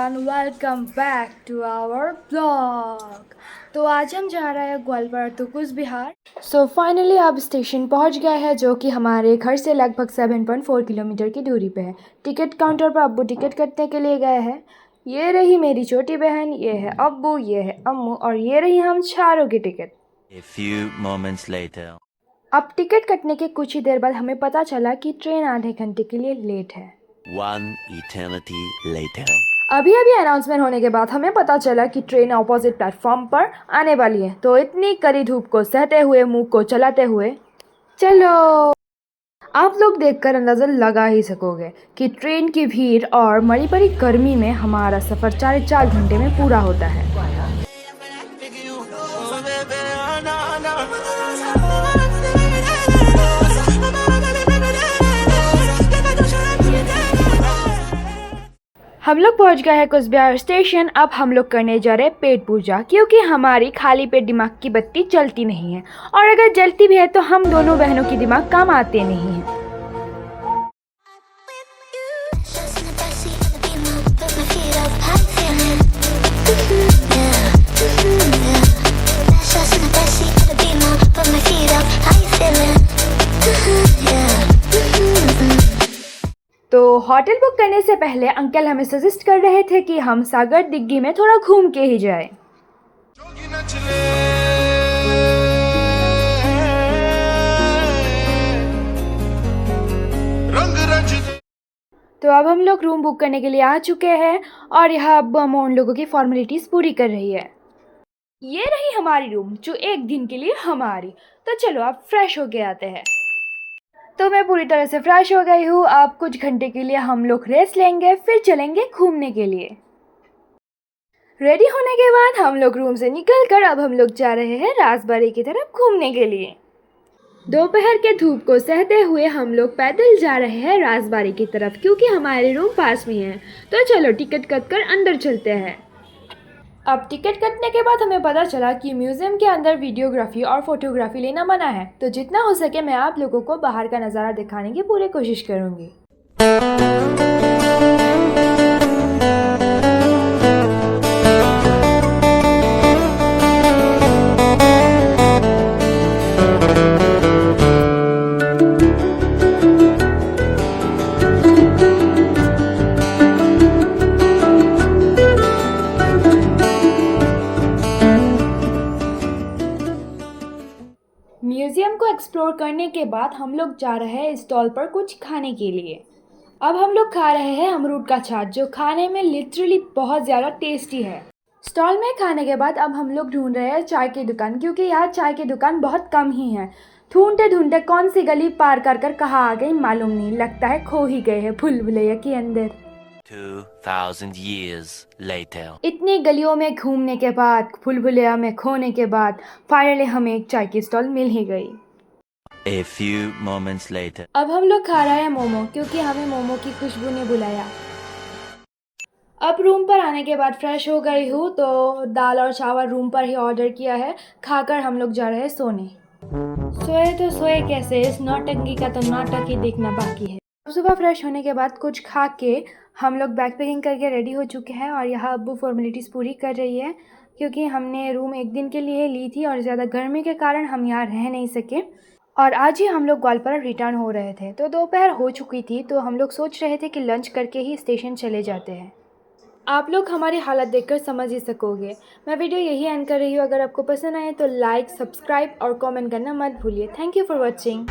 Everyone, welcome back to our blog. तो आज हम जा रहे हैं Gwalior to Cooch Behar. So finally अब स्टेशन पहुंच गए हैं, जो कि हमारे घर से लगभग 7.4 किलोमीटर की दूरी पे है। टिकट काउंटर पर अब्बू टिकट कटने के लिए गए हैं। ये रही मेरी छोटी बहन, ये है अब्बू, ये है अम्मू और ये रही हम चारों की ticket. A few moments later. अब टिकट कटने के कुछ ही देर बाद हमें पता चला कि ट्रेन आधे घंटे के लिए लेट है। One eternity later. अभी अभी अनाउंसमेंट होने के बाद हमें पता चला कि ट्रेन अपोजिट प्लेटफॉर्म पर आने वाली है। तो इतनी कड़ी धूप को सहते हुए, मुंह को चलाते हुए, चलो, आप लोग देखकर अंदाज़ा लगा ही सकोगे कि ट्रेन की भीड़ और मरी पड़ी गर्मी में हमारा सफ़र 4.5 घंटे में पूरा होता है। हम लोग पहुंच गए हैं कूच बिहार स्टेशन। अब हम लोग करने जा रहे हैं पेट पूजा, क्योंकि हमारी खाली पेट दिमाग की बत्ती जलती नहीं है, और अगर जलती भी है तो हम दोनों बहनों की दिमाग काम आते नहीं हैं। तो होटल बुक करने से पहले अंकल हमें सजेस्ट कर रहे थे कि हम सागर दिग्गी में थोड़ा घूम के ही जाए। तो अब हम लोग रूम बुक करने के लिए आ चुके हैं और यहाँ अब हम उन लोगों की फॉर्मेलिटीज़ पूरी कर रही है। ये रही हमारी रूम, जो एक दिन के लिए हमारी। तो चलो अब फ्रेश होके आते हैं। तो मैं पूरी तरह से फ्रेश हो गई हूँ। अब कुछ घंटे के लिए हम लोग रेस्ट लेंगे, फिर चलेंगे घूमने के लिए। रेडी होने के बाद हम लोग रूम से निकलकर अब हम लोग जा रहे हैं राजबाड़ी की तरफ घूमने के लिए। दोपहर के धूप को सहते हुए हम लोग पैदल जा रहे हैं राजबाड़ी की तरफ, क्योंकि हमारे रूम पास में है। तो चलो टिकट कटकर अंदर चलते हैं। अब टिकट कटने के बाद हमें पता चला कि म्यूज़ियम के अंदर वीडियोग्राफी और फोटोग्राफी लेना मना है। तो जितना हो सके मैं आप लोगों को बाहर का नज़ारा दिखाने की पूरी कोशिश करूँगी। म्यूज़ियम को एक्सप्लोर करने के बाद हम लोग जा रहे हैं स्टॉल पर कुछ खाने के लिए। अब हम लोग खा रहे हैं अमरूद का छाछ, जो खाने में लिटरली बहुत ज़्यादा टेस्टी है। स्टॉल में खाने के बाद अब हम लोग ढूंढ रहे हैं चाय की दुकान, क्योंकि यहाँ चाय की दुकान बहुत कम ही है। ढूंढते ढूंढते कौन सी गली पार कर कर कहाँ आ गई मालूम नहीं, लगता है खो ही गए हैं भूल भुलैया के अंदर। 2000 years later. इतनी गलियों में घूमने के बाद, भूल भुलैया में खोने के बाद फाइनली हमें एक चाय की स्टॉल मिल ही गई। A few moments later. अब हम लोग खा रहे हैं मोमो, क्योंकि हमें मोमो की खुशबू ने बुलाया। अब रूम पर आने के बाद फ्रेश हो गई हूँ, तो दाल और चावल रूम पर ही ऑर्डर किया है। खाकर हम लोग जा रहे हैं सोने। सोए तो सोए कैसे, इस नौटंकी का तो नाटक ही देखना बाकी है। सुबह फ्रेश होने के बाद कुछ खा के हम लोग बैग पैकिंग करके रेडी हो चुके हैं, और यहाँ अब्बू फॉर्मेलिटीज़ पूरी कर रही है, क्योंकि हमने रूम एक दिन के लिए ली थी और ज़्यादा गर्मी के कारण हम यहाँ रह नहीं सके, और आज ही हम लोग ग्वालियर रिटर्न हो रहे थे। तो दोपहर हो चुकी थी, तो हम लोग सोच रहे थे कि लंच करके ही स्टेशन चले जाते हैं। आप लोग हमारी हालत देखकर समझ ही सकोगे। मैं वीडियो यही एंड कर रही हूँ। अगर आपको पसंद आए तो लाइक, सब्सक्राइब और कमेंट करना मत भूलिए। Thank you for watching.